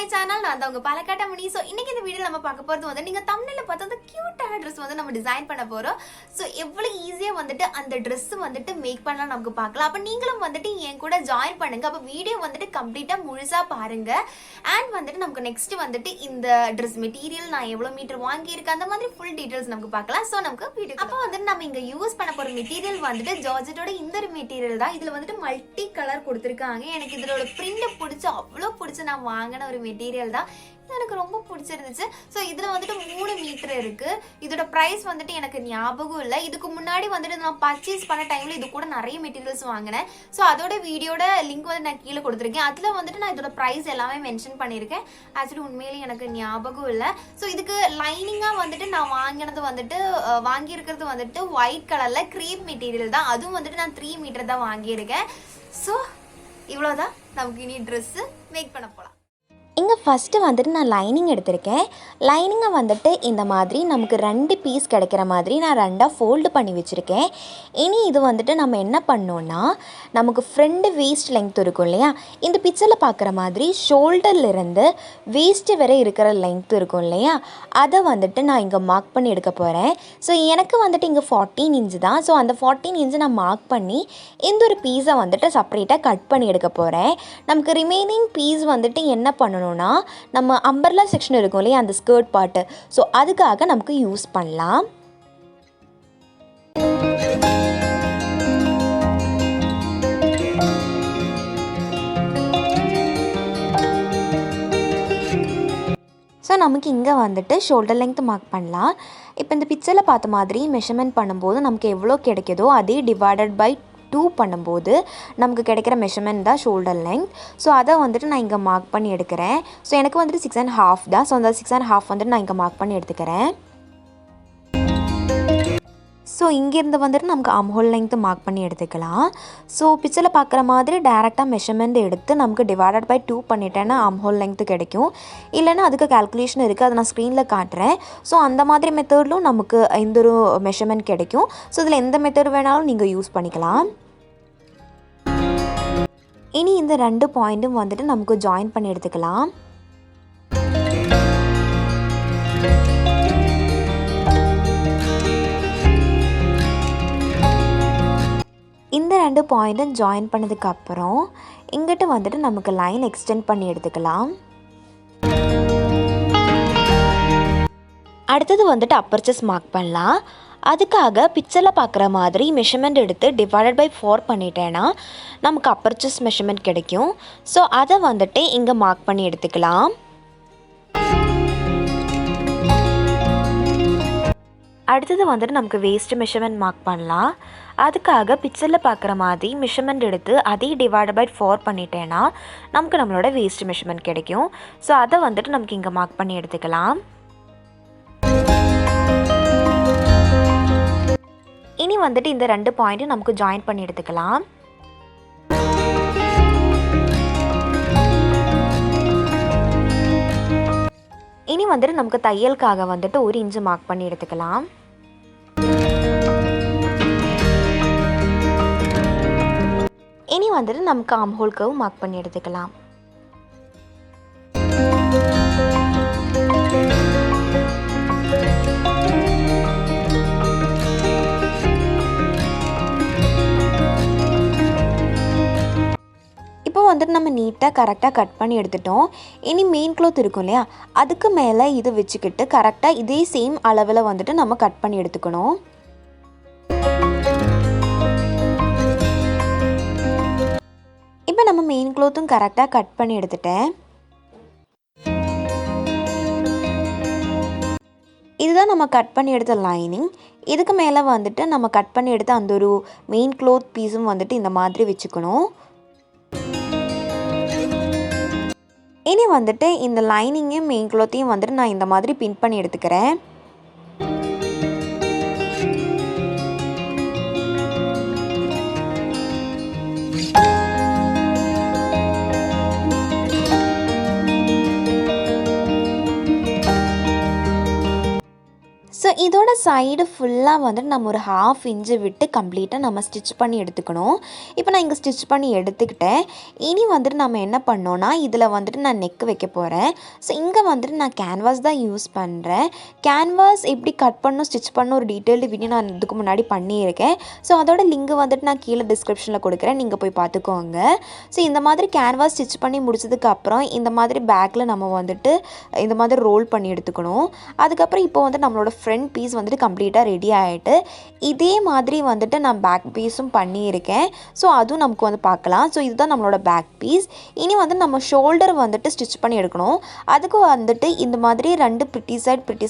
My channel. நான் தான் உங்க பாலக்காட்ட மணி. ஸோ இன்னைக்கு இந்த வீடியோ நம்ம பார்க்க போகிறது வந்து நீங்கள் தமிழில் பார்த்தா கியூட்டான ட்ரெஸ் வந்து நம்ம டிசைன் பண்ண போகிறோம். ஸோ எவ்வளோ ஈஸியாக வந்துட்டு அந்த ட்ரெஸ் வந்துட்டு மேக் பண்ணலாம் நமக்கு பார்க்கலாம். அப்போ நீங்களும் வந்துட்டு என் கூட ஜாயின் பண்ணுங்க. அப்போ வீடியோ வந்துட்டு கம்ப்ளீட்டாக முழுசாக பாருங்க. அண்ட் வந்துட்டு நமக்கு நெக்ஸ்ட் வந்துட்டு இந்த ட்ரெஸ் மெட்டீரியல் நான் எவ்வளோ மீட்டர் வாங்கியிருக்கேன் அந்த மாதிரி ஃபுல் டீட்டெயில்ஸ் நமக்கு பார்க்கலாம். ஸோ நமக்கு வீடியோ அப்போ வந்துட்டு நம்ம இங்கே யூஸ் பண்ண போகிற மெட்டீரியல் வந்துட்டு ஜார்ஜெட்டோட இந்த ஒரு மெட்டீரியல் தான். இதில் வந்துட்டு மல்டி கலர் கொடுத்துருக்காங்க. எனக்கு இதோட பிரிண்ட் பிடிச்சி அவ்வளோ பிடிச்சி நான் வாங்கின ஒரு மெட்டீரியல் தான். இது எனக்கு ரொம்ப பிடிச்சிருந்துச்சு. ஸோ இதில் வந்துட்டு 3 மீட்டர் இருக்குது. இதோட ப்ரைஸ் வந்துட்டு எனக்கு ஞாபகம் இல்லை. இதுக்கு முன்னாடி வந்துட்டு நான் பர்ச்சேஸ் பண்ண டைமில் இது கூட நிறைய மெட்டீரியல்ஸ் வாங்கினேன். ஸோ அதோட வீடியோட லிங்க் வந்து நான் கீழே கொடுத்துருக்கேன். அதில் வந்துட்டு நான் இதோட ப்ரைஸ் எல்லாமே மென்ஷன் பண்ணியிருக்கேன். ஆக்சுவலி உண்மையிலேயே எனக்கு ஞாபகம் இல்லை. ஸோ இதுக்கு லைனிங்காக வந்துட்டு நான் வாங்கியிருக்கிறது வந்துட்டு ஒயிட் கலரில் க்ரீப் மெட்டீரியல் தான். அதுவும் வந்துட்டு நான் 3 மீட்டர் தான் வாங்கியிருக்கேன். ஸோ இவ்வளோதான். நமக்கு இனி ட்ரெஸ்ஸு மேக் பண்ண போகலாம். இங்கே ஃபஸ்ட்டு வந்துட்டு நான் லைனிங் எடுத்திருக்கேன். லைனிங்கை வந்துட்டு இந்த மாதிரி நமக்கு 2 பீஸ் கிடைக்கிற மாதிரி நான் 2ஆக ஃபோல்டு பண்ணி வச்சுருக்கேன். இனி இது வந்துட்டு நம்ம என்ன பண்ணோன்னா, நமக்கு ஃப்ரண்ட் வேஸ்ட் லென்த் இருக்கும் இல்லையா, இந்த பிக்சரில் பார்க்குற மாதிரி ஷோல்டர்லேருந்து வேஸ்ட்டு வரை இருக்கிற லென்த் இருக்கும் இல்லையா, அதை வந்துட்டு நான் இங்கே மார்க் பண்ணி எடுக்க போகிறேன். ஸோ எனக்கு வந்துட்டு இங்கே 14 இன்ச்சு தான். ஸோ அந்த 14 இன்ச்சு நான் மார்க் பண்ணி இந்த ஒரு பீஸை வந்துட்டு செப்பரேட்டாக கட் பண்ணி எடுக்க போகிறேன். நமக்கு ரிமைனிங் பீஸ் வந்துட்டு என்ன பண்ணணும், நம்ம அம்பர்லா செக்ஷன் இருக்கும் இல்லையா, அந்த ஸ்கர்ட் பார்ட்டு, ஸோ அதுக்காக நமக்கு யூஸ் பண்ணலாம். ஸோ நமக்கு இங்கே வந்துட்டு ஷோல்டர் லென்த் மார்க் பண்ணலாம். இப்போ இந்த பிக்சரில் பார்த்த மாதிரி மெஷர்மெண்ட் பண்ணும்போது நமக்கு எவ்வளோ கிடைக்குதோ அதே டிவைடட் பை 2 பண்ணும்போது நமக்கு கிடைக்கிற மெஷர்மெண்ட் தான் ஷோல்டர் லென்த். ஸோ அதை வந்துட்டு நான் இங்கே மார்க் பண்ணி எடுக்கிறேன். ஸோ எனக்கு வந்துட்டு 6.5 தான். ஸோ அந்த 6.5 வந்துட்டு நான் இங்கே மார்க் பண்ணி எடுத்துக்கிறேன். ஸோ இங்கேருந்து வந்துட்டு நமக்கு ஆம்ஹோல் லென்த்து மார்க் பண்ணி எடுத்துக்கலாம். ஸோ பிக்சரில் பார்க்குற மாதிரி டேரெக்டாக மெஷர்மெண்ட் எடுத்து நமக்கு டிவைடட் பை 2 பண்ணிட்டேன்னா ஆம்ஹோல் லென்த்து கிடைக்கும். இல்லைன்னா அதுக்கு கால்குலேஷன் இருக்குது, அதை நான் ஸ்க்ரீனில் காட்டுறேன். ஸோ அந்த மாதிரி மெத்தட்லும் நமக்கு இந்த ஒரு மெஷர்மெண்ட் கிடைக்கும். ஸோ இதில் எந்த மெத்தட் வேணாலும் நீங்கள் யூஸ் பண்ணிக்கலாம். இனி இந்த 2 பாயிண்ட்டும் வந்துட்டு நமக்கு ஜாயின் பண்ணி எடுத்துக்கலாம். இந்த 2 பாயிண்ட்டும் ஜாயின் பண்ணதுக்கப்புறம் இங்கிட்ட வந்துட்டு நமக்கு லைன் எக்ஸ்டெண்ட் பண்ணி எடுத்துக்கலாம். அடுத்தது வந்துட்டு அப்பர் செஸ்ட் மார்க் பண்ணலாம். அதுக்காக பிக்சரில் பார்க்குற மாதிரி மெஷர்மெண்ட் எடுத்து டிவைடட் பை 4 பண்ணிட்டேன்னா நமக்கு அப்பர் செஸ்ட் மெஷர்மெண்ட் கிடைக்கும். ஸோ அதை வந்துட்டு இங்கே மார்க் பண்ணி எடுத்துக்கலாம். அடுத்தது வந்துட்டு நமக்கு வேஸ்ட் மெஷர்மெண்ட் மார்க் பண்ணலாம். அதுக்காக பிக்சரில் பார்க்குற மாதிரி மெஷர்மெண்ட் எடுத்து அதே டிவைடட் பை 4 பண்ணிட்டேன்னா நமக்கு நம்மளோட வேஸ்ட் மெஷர்மெண்ட் கிடைக்கும். ஸோ அதை வந்துட்டு நமக்கு இங்கே மார்க் பண்ணி எடுத்துக்கலாம். இனி வந்துட்டு இந்த 2 பாயிண்ட்டும் நமக்கு ஜாயின் பண்ணி எடுத்துக்கலாம். இனி வந்துட்டு நமக்கு தையலுக்காக வந்துட்டு 1 இன்ச்சு மார்க் பண்ணி எடுத்துக்கலாம். இனி வந்துட்டு நமக்கு ஆம்ஹோல் கர்வ் மார்க் பண்ணி எடுத்துக்கலாம். இப்போ வந்துட்டு நம்ம நீட்டாக கரெக்டாக கட் பண்ணி எடுத்துட்டோம். இனி மெயின் க்ளோத் இருக்கும் இல்லையா, அதுக்கு மேலே இது வச்சுக்கிட்டு கரெக்டாக இதே சேம் அளவில் வந்துட்டு நம்ம கட் பண்ணி எடுத்துக்கணும். இப்போ நம்ம மெயின் க்ளோத்தும் கரெக்டாக கட் பண்ணி எடுத்துட்டேன். இதுதான் நம்ம கட் பண்ணி எடுத்த லைனிங். இதுக்கு மேலே வந்துட்டு நம்ம கட் பண்ணி எடுத்த அந்த ஒரு மெயின் க்ளோத் பீஸும் வந்துட்டு இந்த மாதிரி வச்சுக்கணும். இனி வந்துட்டு இந்த லைனிங்கையும் மெயின் க்ளோத்தையும் வந்துட்டு நான் இந்த மாதிரி பின் பண்ணி எடுத்துக்கிறேன். ஸோ இதோட சைடு ஃபுல்லாக வந்துட்டு நம்ம ஒரு 1/2 இன்ச்சு விட்டு கம்ப்ளீட்டாக நம்ம ஸ்டிச் பண்ணி எடுத்துக்கணும். இப்போ நான் இங்கே ஸ்டிச் பண்ணி எடுத்துக்கிட்டேன். இனி வந்துட்டு நம்ம என்ன பண்ணோன்னா இதில் வந்துட்டு நான் நெக் வைக்க போகிறேன். ஸோ இங்கே வந்துட்டு நான் கேன்வாஸ் தான் யூஸ் பண்ணுறேன். கேன்வாஸ் எப்படி கட் பண்ணணும் ஸ்டிச் பண்ணணும் ஒரு டீட்டெயில்டு வீடியோ நான் இதுக்கு முன்னாடி பண்ணியிருக்கேன். ஸோ அதோட லிங்க் வந்துட்டு நான் கீழே டிஸ்கிரிப்ஷனில் கொடுக்குறேன், நீங்கள் போய் பார்த்துக்கோங்க. ஸோ இந்த மாதிரி கேன்வாஸ் ஸ்டிச் பண்ணி முடிச்சதுக்கப்புறம் இந்த மாதிரி பேக்கில் நம்ம வந்துட்டு இந்த மாதிரி ரோல் பண்ணி எடுத்துக்கணும். அதுக்கப்புறம் இப்போ வந்து நம்மளோட ஃப்ரண்ட் பீஸ் வந்துட்டு கம்ப்ளீட்டாக ரெடி ஆகிட்டு இதே மாதிரி வந்துட்டு நான் பேக் பீஸும் பண்ணியிருக்கேன். ஸோ அதுவும் நமக்கு வந்து பார்க்கலாம். ஸோ இதுதான் நம்மளோட பேக் பீஸ். இனி வந்து நம்ம ஷோல்டர் வந்துட்டு ஸ்டிச் பண்ணி எடுக்கணும். அதுக்கு வந்துட்டு இந்த மாதிரி 2 பிரிட்டி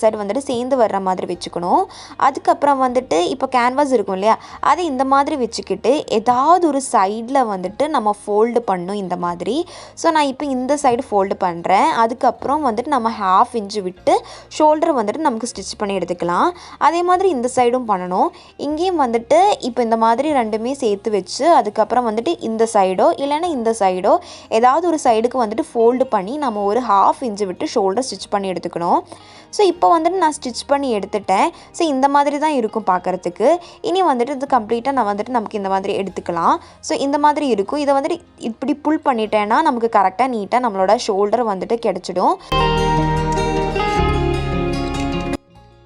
சைடு வந்துட்டு சேர்ந்து வர்ற மாதிரி வச்சுக்கணும். அதுக்கப்புறம் வந்துட்டு இப்போ கேன்வாஸ் இருக்கும் இல்லையா, அதை இந்த மாதிரி வச்சுக்கிட்டு ஏதாவது ஒரு சைடில் வந்துட்டு நம்ம ஃபோல்டு பண்ணணும் இந்த மாதிரி. ஸோ நான் இப்போ இந்த சைடு ஃபோல்டு பண்ணுறேன். அதுக்கப்புறம் வந்துட்டு நம்ம 1/2 இன்ச்சு விட்டு ஷோல்டர் வந்துட்டு நமக்கு ஸ்டிச் பண்ணி எடுத்துக்கலாம். அதே மாதிரி இந்த சைடும் பண்ணணும். இங்கேயும் வந்துட்டு இப்போ இந்த மாதிரி ரெண்டுமே சேர்த்து வச்சு அதுக்கப்புறம் வந்துட்டு இந்த சைடோ இல்லைன்னா இந்த சைடோ ஏதாவது ஒரு சைடுக்கு வந்துட்டு ஃபோல்டு பண்ணி நம்ம ஒரு 1/2 இன்ச்சு விட்டு ஷோல்டர் ஸ்டிச் பண்ணி எடுத்துக்கணும். ஸோ இப்போ வந்துட்டு நான் ஸ்டிச் பண்ணி எடுத்துட்டேன். ஸோ இந்த மாதிரி தான் இருக்கும் பார்க்குறதுக்கு. இனி வந்துட்டு இது கம்ப்ளீட்டாக நான் வந்துட்டு நமக்கு இந்த மாதிரி எடுத்துக்கலாம். ஸோ இந்த மாதிரி இருக்கும். இதை வந்துட்டு இப்படி புல் பண்ணிட்டேன்னா நமக்கு கரெக்டாக நீட்டாக நம்மளோட ஷோல்டர் வந்துட்டு கிடச்சிடும்.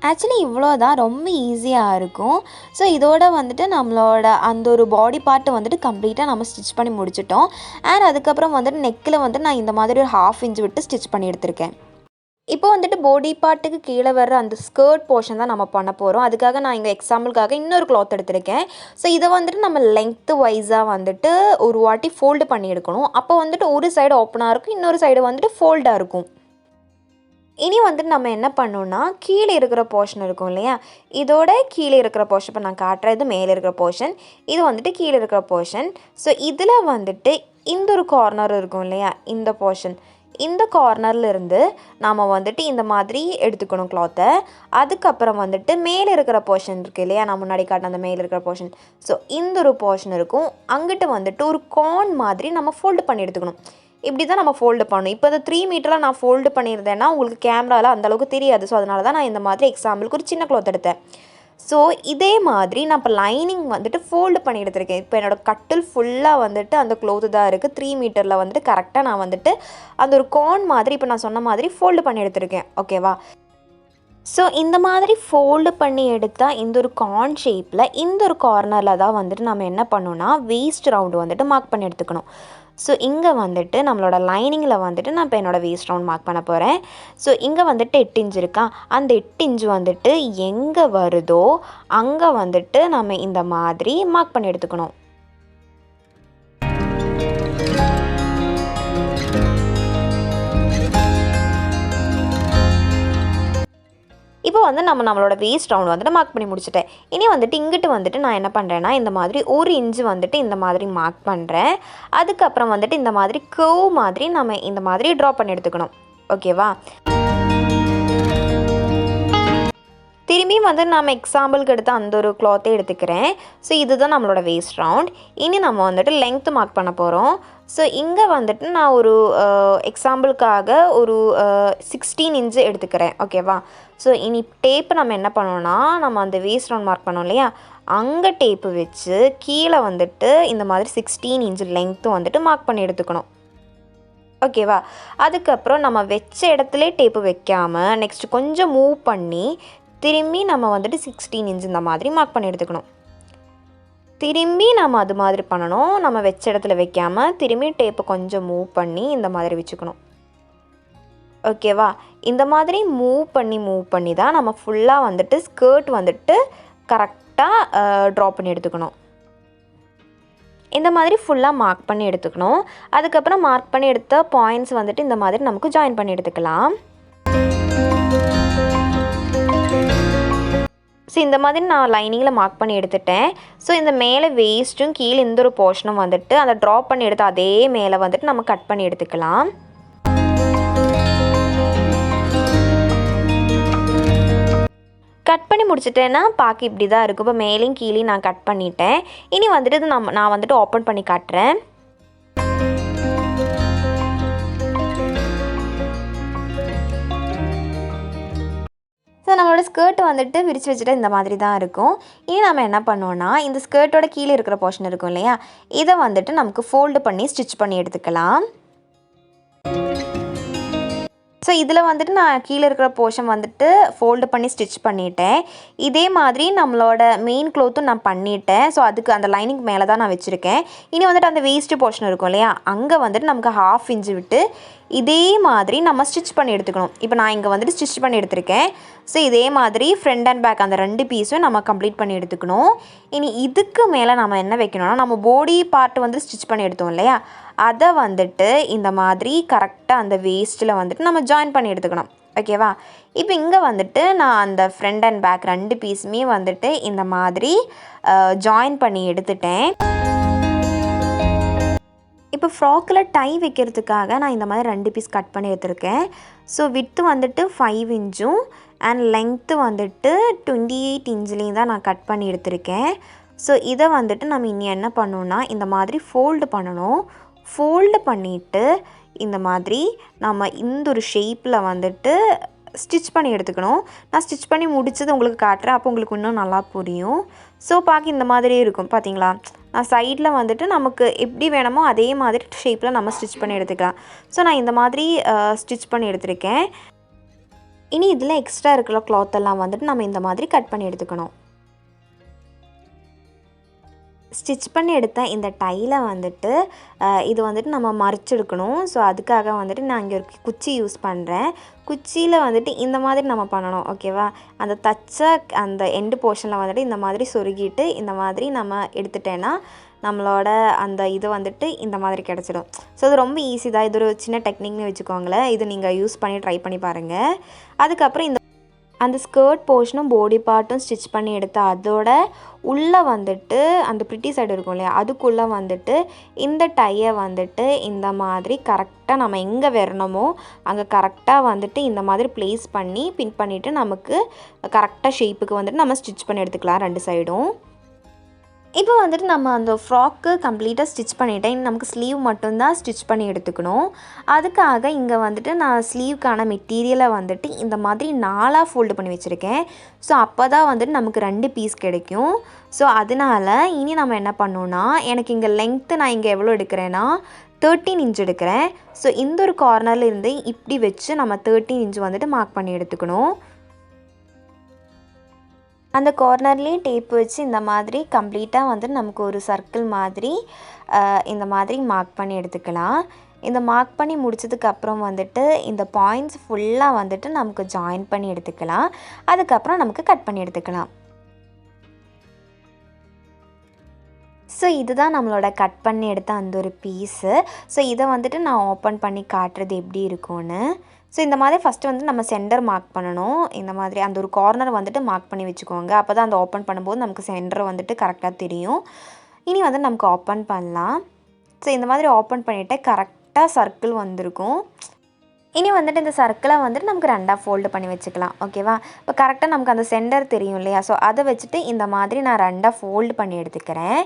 ஆக்சுவலி இவ்வளோ தான், ரொம்ப ஈஸியாக இருக்கும். ஸோ இதோட வந்துட்டு நம்மளோட அந்த ஒரு பாடி பார்ட்டு வந்துட்டு கம்ப்ளீட்டாக நம்ம ஸ்டிச் பண்ணி முடிச்சிட்டோம். அண்ட் அதுக்கப்புறம் வந்துட்டு நெக்கில் வந்துட்டு நான் இந்த மாதிரி ஒரு 1/2 இன்ச் விட்டு ஸ்டிச் பண்ணி எடுத்திருக்கேன். இப்போ வந்துட்டு பாடி பார்ட்டுக்கு கீழே வர்ற அந்த ஸ்கர்ட் போர்ஷன் தான் நம்ம பண்ண போகிறோம். அதுக்காக நான் இங்கே எக்ஸாம்பிளுக்காக இன்னொரு கிளாத் எடுத்திருக்கேன். ஸோ இதை வந்துட்டு நம்ம லென்த்து வைஸாக வந்துட்டு ஒரு வாட்டி ஃபோல்டு பண்ணி எடுக்கணும். அப்போ வந்துட்டு ஒரு சைடு ஓப்பனாக இருக்கும், இன்னொரு சைடு வந்துட்டு ஃபோல்டாக இருக்கும். இனி வந்துட்டு நம்ம என்ன பண்ணணும்னா கீழே இருக்கிற போர்ஷன் இருக்கும் இல்லையா, இதோட கீழே இருக்கிற போர்ஷன் இப்போ நான் காட்டுறது இது மேலே இருக்கிற போர்ஷன், இது வந்துட்டு கீழே இருக்கிற போர்ஷன். ஸோ இதில் வந்துட்டு இந்த ஒரு கார்னர் இருக்கும் இல்லையா, இந்த போர்ஷன், இந்த கார்னர்லேருந்து நாம் வந்துட்டு இந்த மாதிரி எடுத்துக்கணும் கிளாத்தை. அதுக்கப்புறம் வந்துட்டு மேலே இருக்கிற போர்ஷன் இருக்குது இல்லையா, நான் முன்னாடி காட்டின அந்த மேலே இருக்கிற போர்ஷன், ஸோ இந்த ஒரு போர்ஷன் இருக்கும். அங்கிட்டு வந்துட்டு ஒரு கார்ன் மாதிரி நம்ம ஃபோல்டு பண்ணி எடுத்துக்கணும். இப்படி தான் நம்ம ஃபோல்டு பண்ணணும். இப்போ இந்த 3 மீட்டரில் நான் ஃபோல்டு பண்ணியிருந்தேன்னா உங்களுக்கு கேமராவில் அந்தளவுக்கு தெரியாது. ஸோ அதனால தான் நான் இந்த மாதிரி எக்ஸாம்பிளுக்கு ஒரு சின்ன கிளாத் எடுத்தேன். ஸோ இதே மாதிரி நான் இப்போ லைனிங் வந்துட்டு ஃபோல்டு பண்ணி எடுத்திருக்கேன். இப்போ என்னோடய கட்டில் ஃபுல்லாக வந்துட்டு அந்த க்ளோத்து தான் இருக்குது. 3 மீட்டரில் வந்துட்டு கரெக்டாக நான் வந்துட்டு அந்த ஒரு கார்ன் மாதிரி இப்போ நான் சொன்ன மாதிரி ஃபோல்டு பண்ணி எடுத்திருக்கேன். ஓகேவா? ஸோ இந்த மாதிரி ஃபோல்டு பண்ணி எடுத்தால் இந்த ஒரு கார்ன் ஷேப்பில் இந்த ஒரு கார்னரில் தான் வந்துட்டு நம்ம என்ன பண்ணோன்னா வேஸ்ட் ரவுண்டு வந்துட்டு மார்க் பண்ணி எடுத்துக்கணும். ஸோ இங்கே வந்துட்டு நம்மளோட லைனிங்கில் வந்துட்டு நான் இப்போ என்னோடய வேஸ்ட் ரவுண்ட் மார்க் பண்ண போகிறேன். ஸோ இங்கே வந்துட்டு 8 இன்ச் இருக்கா, அந்த 8 இன்ச் வந்துட்டு எங்கே வருதோ அங்கே வந்துட்டு நம்ம இந்த மாதிரி மார்க் பண்ணி எடுத்துக்கணும். இப்போ வந்து நம்மளோட வேஸ்ட் ரவுண்ட் வந்துட்டு மார்க் பண்ணி முடிச்சிட்டேன். இனி வந்துட்டு இங்கிட்டு வந்துட்டு நான் என்ன பண்ணுறேன்னா இந்த மாதிரி 1 இன்ச்சு வந்துட்டு இந்த மாதிரி மார்க் பண்ணுறேன். அதுக்கப்புறம் வந்துட்டு இந்த மாதிரி கர்வ் மாதிரி நம்ம இந்த மாதிரி ட்ரா பண்ணி எடுத்துக்கணும். ஓகேவா? திரும்பியும் வந்து நம்ம எக்ஸாம்பிளுக்கு எடுத்து அந்த ஒரு கிளாத்தே எடுத்துக்கிறேன். ஸோ இதுதான் நம்மளோட வேஸ்ட் ரவுண்ட். இனி நம்ம வந்துட்டு லென்த்து மார்க் பண்ண போகிறோம். ஸோ இங்கே வந்துட்டு நான் ஒரு எக்ஸாம்பிளுக்காக ஒரு 16 இன்ச்சு எடுத்துக்கிறேன். ஓகேவா? ஸோ இனி டேப்பு நம்ம என்ன பண்ணோன்னா நம்ம அந்த வேஸ்ட் ரவுண்ட் மார்க் பண்ணோம் இல்லையா, அங்கே டேப்பு வச்சு கீழே வந்துட்டு இந்த மாதிரி 16 இன்ச்சு லென்த்தும் வந்துட்டு மார்க் பண்ணி எடுத்துக்கணும். ஓகேவா? அதுக்கப்புறம் நம்ம வச்ச இடத்துல டேப்பு வைக்காமல் நெக்ஸ்ட்டு கொஞ்சம் மூவ் பண்ணி திரும்பி நம்ம வந்துட்டு 16 இன்ச் இந்த மாதிரி மார்க் பண்ணி எடுத்துக்கணும். திரும்பி நம்ம அது மாதிரி பண்ணணும். நம்ம வச்ச இடத்துல வைக்காமல் திரும்பி டேப்பை கொஞ்சம் மூவ் பண்ணி இந்த மாதிரி வச்சுக்கணும். ஓகேவா? இந்த மாதிரி மூவ் பண்ணி தான் நம்ம ஃபுல்லாக வந்துட்டு ஸ்கர்ட் வந்துட்டு கரெக்டாக ட்ரா பண்ணி எடுத்துக்கணும். இந்த மாதிரி ஃபுல்லாக மார்க் பண்ணி எடுத்துக்கணும். அதுக்கப்புறம் மார்க் பண்ணி எடுத்த பாயிண்ட்ஸ் வந்துட்டு இந்த மாதிரி நமக்கு ஜாயின் பண்ணி எடுத்துக்கலாம். ஸோ இந்த மாதிரி நான் லைனிங்கில் மார்க் பண்ணி எடுத்துட்டேன். ஸோ இந்த மேலே வேஸ்ட்டும் கீழே இந்த ஒரு போர்ஷனும் வந்துட்டு அந்த ட்ராப் பண்ணி எடுத்து அதே மேலே வந்துட்டு நம்ம கட் பண்ணி எடுத்துக்கலாம். கட் பண்ணி முடிச்சிட்டேன்னா பார்க்க இப்படி தான் இருக்கும். இப்போ மேலேயும் கீழேயும் நான் கட் பண்ணிட்டேன். இனி வந்துட்டு இது நான் வந்துட்டு ஓப்பன் பண்ணி காட்டுறேன். ஸோ நம்மளோட ஸ்கர்ட் வந்துட்டு விரித்து வச்சுட்டு இந்த மாதிரி தான் இருக்கும். இனி நம்ம என்ன பண்ணோன்னா இந்த ஸ்கர்ட்டோட கீழே இருக்கிற போர்ஷன் இருக்கும் இல்லையா, இதை வந்துட்டு நமக்கு ஃபோல்டு பண்ணி ஸ்டிச் பண்ணி எடுத்துக்கலாம். ஸோ இதில் வந்துட்டு நான் கீழே இருக்கிற போர்ஷன் வந்துட்டு ஃபோல்டு பண்ணி ஸ்டிச் பண்ணிட்டேன். இதே மாதிரி நம்மளோட மெயின் க்ளோத்தும் நான் பண்ணிட்டேன். ஸோ அதுக்கு அந்த லைனிங் மேலே தான் நான் வச்சுருக்கேன். இனி வந்துட்டு அந்த வேஸ்ட்டு போர்ஷன் இருக்கும் இல்லையா, அங்கே வந்துட்டு நமக்கு 1/2 இன்ச்சு விட்டு இதே மாதிரி நம்ம ஸ்டிச் பண்ணி எடுத்துக்கணும். இப்போ நான் இங்கே வந்துட்டு ஸ்டிச் பண்ணி எடுத்திருக்கேன். ஸோ இதே மாதிரி ஃப்ரண்ட் அண்ட் பேக் அந்த 2 பீஸும் நம்ம கம்ப்ளீட் பண்ணி எடுத்துக்கணும். இனி இதுக்கு மேலே நம்ம என்ன வைக்கணும்னா, நம்ம பாடி பார்ட் வந்து ஸ்டிச் பண்ணி எடுத்தோம் இல்லையா, அதை வந்துட்டு இந்த மாதிரி கரெக்டாக அந்த வேஸ்ட்டில் வந்துட்டு நம்ம ஜாயின் பண்ணி எடுத்துக்கணும். ஓகேவா? இப்போ இங்கே வந்துட்டு நான் அந்த ஃப்ரண்ட் அண்ட் பேக் 2 பீஸுமே வந்துட்டு இந்த மாதிரி ஜாயின் பண்ணி எடுத்துட்டேன். இப்போ ஃப்ராக்கில் டை வைக்கிறதுக்காக நான் இந்த மாதிரி 2 பீஸ் கட் பண்ணி எடுத்துருக்கேன். ஸோ வித்து வந்துட்டு 5 இன்ச்சும் அண்ட் லென்த்து வந்துட்டு 28 இன்ச்லேயும் தான் நான் கட் பண்ணி எடுத்திருக்கேன். ஸோ இதை வந்துட்டு நம்ம இனி என்ன பண்ணணும்னா, இந்த மாதிரி ஃபோல்டு பண்ணணும். ஃபோல்டு பண்ணிவிட்டு இந்த மாதிரி நம்ம இந்த ஒரு ஷேப்பில் வந்துட்டு ஸ்டிச் பண்ணி எடுத்துக்கணும். நான் ஸ்டிச் பண்ணி முடிச்சது உங்களுக்கு காட்டுறேன், அப்போ உங்களுக்கு இன்னும் நல்லா புரியும். ஸோ பார்க்க இந்த மாதிரி இருக்கும் பார்த்தீங்களா. நான் சைடில் வந்துட்டு நமக்கு எப்படி வேணுமோ அதே மாதிரி ஷேப்பில் நம்ம ஸ்டிச் பண்ணி எடுத்துக்கலாம். ஸோ நான் இந்த மாதிரி ஸ்டிச் பண்ணி எடுத்திருக்கேன். இனி இதில் எக்ஸ்ட்ரா இருக்கிற கிளாத்தெல்லாம் வந்துட்டு நம்ம இந்த மாதிரி கட் பண்ணி எடுத்துக்கணும். ஸ்டிச் பண்ணி எடுத்த இந்த டையில் வந்துட்டு இது வந்துட்டு நம்ம மறைச்செடுக்கணும். ஸோ அதுக்காக வந்துட்டு நான் இங்கே ஒரு குச்சி யூஸ் பண்ணுறேன். குச்சியில் வந்துட்டு இந்த மாதிரி நம்ம பண்ணணும். ஓகேவா? அந்த தச்ச அந்த எண்டு போர்ஷனில் வந்துட்டு இந்த மாதிரி சொருகிட்டு இந்த மாதிரி நம்ம எடுத்துட்டேன்னா நம்மளோட அந்த இது வந்துட்டு இந்த மாதிரி கிடச்சிடும். ஸோ இது ரொம்ப ஈஸி தான். இது ஒரு சின்ன டெக்னிக்னு வச்சுக்கோங்களேன். இது நீங்கள் யூஸ் பண்ணி ட்ரை பண்ணி பாருங்கள். அதுக்கப்புறம் அந்த ஸ்கர்ட் போர்ஷனும் பாடி பார்ட்டும் ஸ்டிச் பண்ணி எடுத்து அதோட உள்ளே வந்துட்டு அந்த ப்ரிட்டி சைடு இருக்கும் இல்லையா, அதுக்குள்ளே வந்துட்டு இந்த டையை வந்துட்டு இந்த மாதிரி கரெக்டாக நம்ம எங்கே வரணுமோ அங்கே கரெக்டாக வந்துட்டு இந்த மாதிரி ப்ளேஸ் பண்ணி பின் பண்ணிவிட்டு நமக்கு கரெக்டாக ஷேப்புக்கு வந்துட்டு நம்ம ஸ்டிச் பண்ணி எடுத்துக்கலாம் 2 சைடும். இப்போ வந்துட்டு நம்ம அந்த ஃப்ராக்கு கம்ப்ளீட்டாக ஸ்டிச் பண்ணிட்டேன். நமக்கு ஸ்லீவ் மட்டும்தான் ஸ்டிச் பண்ணி எடுத்துக்கணும். அதுக்காக இங்கே வந்துட்டு நான் ஸ்லீவ்க்கான மெட்டீரியலை வந்துட்டு இந்த மாதிரி 4ஆக ஃபோல்டு பண்ணி வச்சுருக்கேன். ஸோ அப்போ தான் வந்துட்டு நமக்கு 2 பீஸ் கிடைக்கும். ஸோ அதனால் இனி நம்ம என்ன பண்ணோன்னா, எனக்கு இங்கே லென்த்து நான் இங்கே எவ்வளோ எடுக்கிறேன்னா 13 இன்ச் எடுக்கிறேன். ஸோ இந்த ஒரு கார்னரில் இருந்து இப்படி வச்சு நம்ம 13 இன்ச் வந்துட்டு மார்க் பண்ணி எடுத்துக்கணும். அந்த கார்னர்லேயும் டேப் வச்சு இந்த மாதிரி கம்ப்ளீட்டாக வந்து நமக்கு ஒரு சர்க்கிள் மாதிரி இந்த மாதிரி மார்க் பண்ணி எடுத்துக்கலாம். இந்த மார்க் பண்ணி முடிச்சதுக்கப்புறம் வந்துட்டு இந்த பாயிண்ட்ஸ் ஃபுல்லாக வந்துட்டு நமக்கு ஜாயின் பண்ணி எடுத்துக்கலாம். அதுக்கப்புறம் நமக்கு கட் பண்ணி எடுத்துக்கலாம். ஸோ இதுதான் நம்மளோட கட் பண்ணி எடுத்த அந்த ஒரு பீஸு. ஸோ இதை வந்துட்டு நான் ஓப்பன் பண்ணி காட்டுறது எப்படி இருக்கும்னு. ஸோ இந்த மாதிரி ஃபஸ்ட்டு வந்து நம்ம சென்டர் மார்க் பண்ணணும். இந்த மாதிரி அந்த ஒரு கார்னர் வந்துட்டு மார்க் பண்ணி வச்சுக்கோங்க. அப்போ தான் அந்த ஓப்பன் பண்ணும்போது நமக்கு சென்டர் வந்துட்டு கரெக்டாக தெரியும். இனி வந்து நமக்கு ஓப்பன் பண்ணலாம். ஸோ இந்த மாதிரி ஓப்பன் பண்ணிவிட்டு கரெக்டாக சர்க்கிள் வந்திருக்கும். இனி வந்துட்டு இந்த சர்க்கிளை வந்துட்டு நமக்கு 2ஆக ஃபோல்டு பண்ணி வச்சுக்கலாம். ஓகேவா? இப்போ கரெக்டாக நமக்கு அந்த சென்டர் தெரியும் இல்லையா, ஸோ அதை வச்சுட்டு இந்த மாதிரி நான் 2ஆக ஃபோல்டு பண்ணி எடுத்துக்கிறேன்.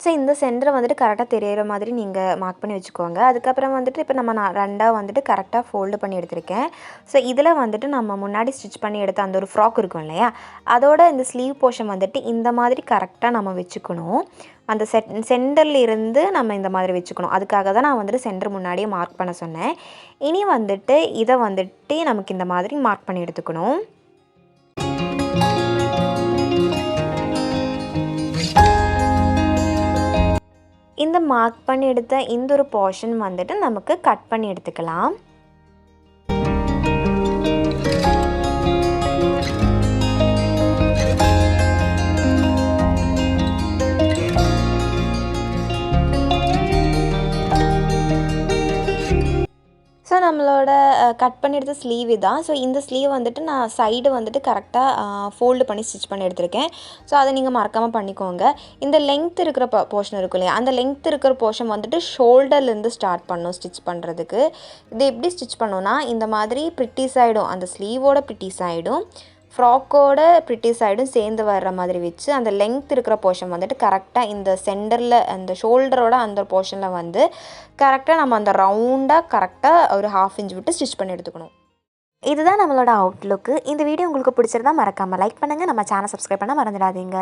ஸோ இந்த சென்டரை வந்துட்டு கரெக்டாக தெரியிற மாதிரி நீங்கள் மார்க் பண்ணி வச்சுக்கோங்க. அதுக்கப்புறம் வந்துட்டு இப்போ நான் 2ஆக வந்துட்டு கரெக்டாக ஃபோல்டு பண்ணி எடுத்திருக்கேன். ஸோ இதில் வந்துட்டு நம்ம முன்னாடி ஸ்டிச் பண்ணி எடுத்த அந்த ஒரு ஃப்ராக் இருக்கும் இல்லையா, அதோட இந்த ஸ்லீவ் போர்ஷன் வந்துட்டு இந்த மாதிரி கரெக்டாக நம்ம வச்சுக்கணும். அந்த சென்டரில் இருந்து நம்ம இந்த மாதிரி வச்சுக்கணும். அதுக்காக தான் நான் வந்துட்டு சென்டர் முன்னாடியே மார்க் பண்ண சொன்னேன். இனி வந்துட்டு இதை வந்துட்டு நமக்கு இந்த மாதிரி மார்க் பண்ணி எடுத்துக்கணும். இந்த மார்க் பண்ணி எடுத்த இந்த ஒரு போர்ஷன் வந்துட்டு நமக்கு கட் பண்ணி எடுத்துக்கலாம். ஸோ நம்மளோட கட் பண்ணி எடுத்த ஸ்லீவ் இதான். ஸோ இந்த ஸ்லீவ் வந்துட்டு நான் சைடு வந்துட்டு கரெக்டாக ஃபோல்டு பண்ணி ஸ்டிச் பண்ணி எடுத்திருக்கேன். ஸோ அதை நீங்கள் மறக்காமல் பண்ணிக்கோங்க. இந்த லென்த் இருக்கிற போர்ஷன் இருக்கும் இல்லையா, அந்த லென்த் இருக்கிற போர்ஷன் வந்துட்டு ஷோல்டர்லேருந்து ஸ்டார்ட் பண்ணணும் ஸ்டிச் பண்ணுறதுக்கு. இது எப்படி ஸ்டிச் பண்ணோன்னா, இந்த மாதிரி ப்ரிட்டி சைடும் அந்த ஸ்லீவோட ப்ரிட்டி சைடும் ஃப்ராக்கோட ப்ரிட்டி சைடும் சேர்ந்து வர்ற மாதிரி வச்சு அந்த லென்த் இருக்கிற போர்ஷன் வந்துட்டு கரெக்டாக இந்த சென்டரில் அந்த ஷோல்டரோட அந்த போர்ஷனில் வந்து கரெக்டாக நம்ம அந்த ரவுண்டாக கரெக்டாக ஒரு 1/2 இன்ச் விட்டு ஸ்டிச் பண்ணி எடுத்துக்கணும். இதுதான் நம்மளோட அவுட்லுக்கு. இந்த வீடியோ உங்களுக்கு பிடிச்சிருந்தா மறக்காமல் லைக் பண்ணுங்கள், நம்ம சேனல் சப்ஸ்கிரைப் பண்ண மறந்துடாதீங்க.